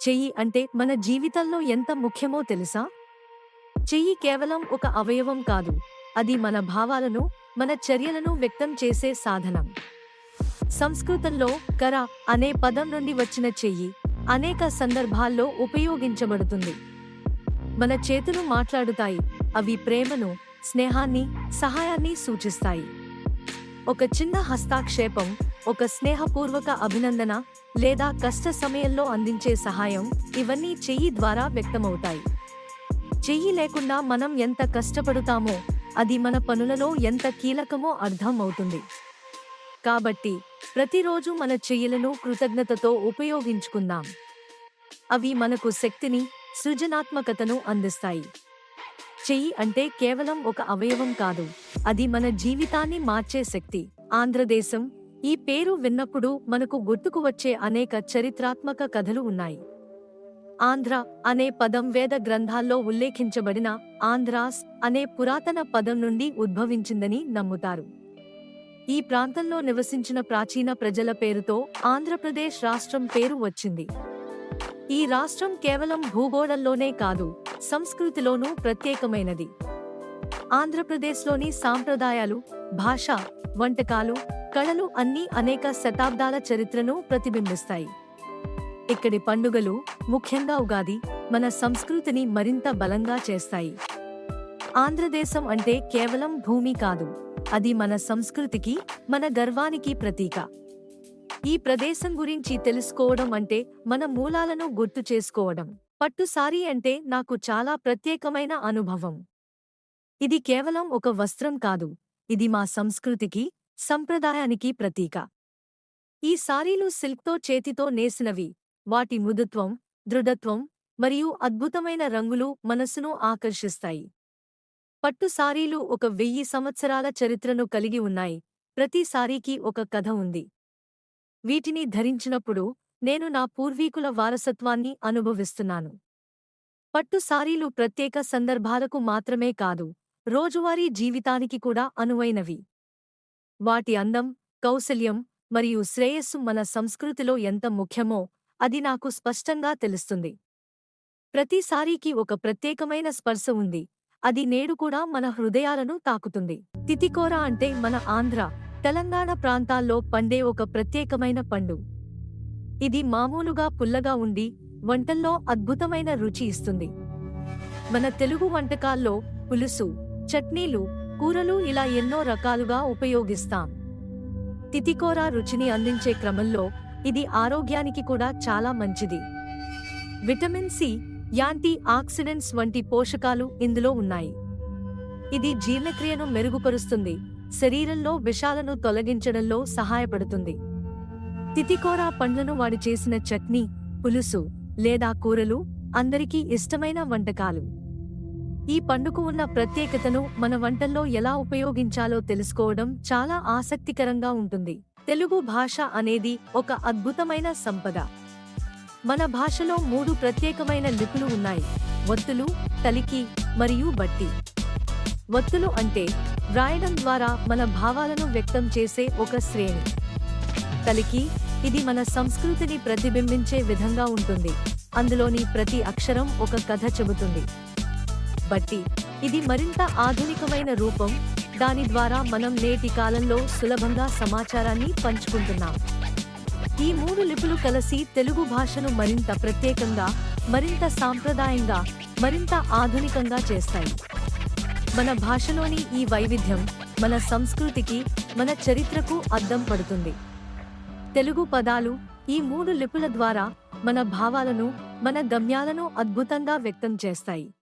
చెయ్యి అంటే మన జీవితంలో ఎంత ముఖ్యమో తెలుసా? చెయ్యి కేవలం ఒక అవయవం కాదు. అది మన భావాలను, మన చర్యలను వ్యక్తం చేసే సాధనం. సంస్కృతంలో కర అనే పదం నుండి వచ్చిన చెయ్యి అనేక సందర్భాల్లో ఉపయోగించబడుతుంది. మన చేతులు మాట్లాడుతాయి. అవి ప్రేమను, స్నేహాన్ని, సహాయాన్ని సూచిస్తాయి. ఒక చిన్న హస్తాక్షేపం, ఒక స్నేహపూర్వక అభినందన లేదా కష్ట సమయంలో అందించే సహాయం, ఇవన్నీ చెయ్యి ద్వారా వ్యక్తమవుతాయి. చెయ్యి లేకుండా మనం ఎంత కష్టపడుతామో, అది మన పనులలో ఎంత కీలకమో అర్థం అవుతుంది. కాబట్టి ప్రతిరోజు మన చెయ్యిలను కృతజ్ఞతతో ఉపయోగించుకుందాం. అవి మనకు శక్తిని, సృజనాత్మకతను అందిస్తాయి. చెయ్యి అంటే కేవలం ఒక అవయవం కాదు, అది మన జీవితాన్ని మార్చే శక్తి. ఆంధ్రదేశం ఈ పేరు విన్నప్పుడు మనకు గుర్తుకు వచ్చే అనేక చరిత్రాత్మక కథలు ఉన్నాయి. ఆంధ్ర అనే పదం వేద గ్రంథాల్లో ఉల్లేఖించబడిన ఆంధ్రాస్ అనే పురాతన పదం నుండి ఉద్భవించిందని నమ్ముతారు. ఈ ప్రాంతంలో నివసించిన ప్రాచీన ప్రజల పేరుతో ఆంధ్రప్రదేశ్ రాష్ట్రం పేరు వచ్చింది. ఈ రాష్ట్రం కేవలం భూగోళంలోనే కాదు, సంస్కృతిలోనూ ప్రత్యేకమైనది. ఆంధ్రప్రదేశ్లోని సాంప్రదాయాలు, భాష, వంటకాలు, కళలు అన్నీ అనేక శతాబ్దాల చరిత్రను ప్రతిబింబిస్తాయి. ఇక్కడి పండుగలు, ముఖ్యంగా ఉగాది, మన సంస్కృతిని మరింత బలంగా చేస్తాయి. ఆంధ్రదేశం అంటే కేవలం భూమి కాదు, అది మన సంస్కృతికి, మన గర్వానికి ప్రతీక. ఈ ప్రదేశం గురించి తెలుసుకోవడం అంటే మన మూలాలను గుర్తు చేసుకోవడం. పట్టు సారీ అంటే నాకు చాలా ప్రత్యేకమైన అనుభవం. ఇది కేవలం ఒక వస్త్రం కాదు, ఇది మా సంస్కృతికి, సంప్రదాయానికి ప్రతీక. ఈ సారీలు సిల్క్తో చేతితో నేసినవి. వాటి మృదుత్వం, దృఢత్వం మరియు అద్భుతమైన రంగులు మనసును ఆకర్షిస్తాయి. పట్టు సారీలు ఒక 1000 సంవత్సరాల చరిత్రను కలిగి ఉన్నాయి. ప్రతి సారీకి ఒక కథ ఉంది. వీటిని ధరించినప్పుడు నేను నా పూర్వీకుల వారసత్వాన్ని అనుభవిస్తున్నాను. పట్టు సారీలు ప్రత్యేక సందర్భాలకు మాత్రమే కాదు, రోజువారీ జీవితానికి కూడా అనువైనవి. వాటి అందం, కౌశల్యం మరియు శ్రేయస్సు మన సంస్కృతిలో ఎంత ముఖ్యమో అది నాకు స్పష్టంగా తెలుస్తుంది. ప్రతి సారీకి ఒక ప్రత్యేకమైన స్పర్శ ఉంది, అది నేడు కూడా మన హృదయాలను తాకుతుంది. తితికోర అంటే మన ఆంధ్ర, తెలంగాణ ప్రాంతాల్లో పండే ఒక ప్రత్యేకమైన పండు. ఇది మామూలుగా పుల్లగా ఉండి వంటల్లో అద్భుతమైన రుచి ఇస్తుంది. మన తెలుగు వంటకాల్లో పులుసు, చట్నీలు, కూరలు ఇలా ఎన్నో రకాలుగా ఉపయోగిస్తాం. తితికోర రుచిని అందించే క్రమంలో ఇది ఆరోగ్యానికి కూడా చాలా మంచిది. విటమిన్ సి, యాంటీ ఆక్సిడెంట్స్ వంటి పోషకాలు ఇందులో ఉన్నాయి. ఇది జీర్ణక్రియను మెరుగుపరుస్తుంది, శరీరంలో విషాలను తొలగించడంలో సహాయపడుతుంది. తితికోర పండ్లను వాడి చేసిన చట్నీ, పులుసు లేదా కూరలు అందరికీ ఇష్టమైన వంటకాలు. ఈ పండుకు ఉన్న ప్రత్యేకతను మన వంటల్లో ఎలా ఉపయోగించాలో తెలుసుకోవడం చాలా ఆసక్తికరంగా ఉంటుంది. తెలుగు భాష అనేది ఒక అద్భుతమైన సంపద. మన భాషలో 3 ప్రత్యేకమైన లిపులు ఉన్నాయి: ఒత్తులు, కలికి మరియు బట్టి. ఒత్తులు అంటే వ్రాయడం ద్వారా మన భావాలను వ్యక్తం చేసే ఒక శ్రేణి. కలికి, ఇది మన సంస్కృతిని ప్రతిబింబించే విధంగా ఉంటుంది, అందులోని ప్రతి అక్షరం ఒక కథ చెబుతుంది. బట్టి, ఇది మరింత ఆధునికమైన రూపం, దాని ద్వారా మనం నేటి కాలంలో సులభంగా సమాచారాన్ని పంచుకుంటున్నాం. ఈ 3 లిపులు కలిసి తెలుగు భాషను మరింత ప్రత్యేకంగా, మరింత సాంప్రదాయంగా, మరింత ఆధునికంగా చేస్తాయి. మన భాషలోని ఈ వైవిధ్యం మన సంస్కృతికి, మన చరిత్రకు అద్దం పడుతుంది. తెలుగు పదాలు ఈ 3 లిపుల ద్వారా మన భావాలను, మన గమ్యాలను అద్భుతంగా వ్యక్తం చేస్తాయి.